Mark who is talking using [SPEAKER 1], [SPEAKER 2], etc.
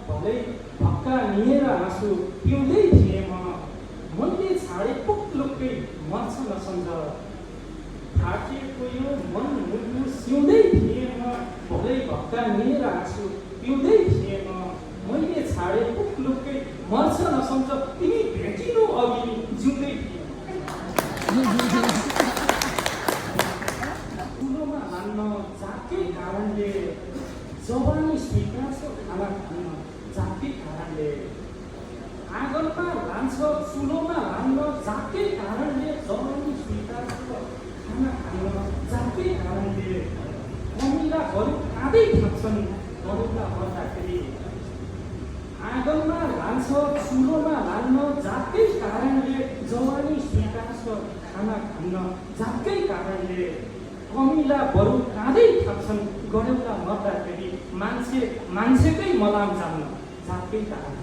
[SPEAKER 1] भलै भक्का निएर आँसु पिउँदै थिएँ मैले छाडे पुक्लुक्कै मर्छ नसम्झ फाटिएको यो मन मुटु सिउँदै थिएँ भलै भक्का निएर आँसु पिउँदै थिएँ मैले छाडे पुक्लुक्कै मर्छ नसम्झ तिमी भेटिनु अघि जिउँदै थिएँ ठुलोमा हान्न जातकै कारणले जवानी स्वीकार्छ खाना खान्न जातकै कारणले आँगनमा लान्छ चुलोमा हान्न जातकै कारणले जवानी स्वीकार्छ खाना खान्न जातकै कारणले कमिलाहरू काँदै थाप्छन् गरुडा पर्दाखेरि आँगनमा लान्छ चुलोमा हान्न जातकै कारणले जवानी स्वीकार्छ खाना खान्न जातकै कारणले कमिला बरु काँदै थाप्छन् गरुडा मर्दाखेरि मान्छेकै मलाम जान्न जातकै कारण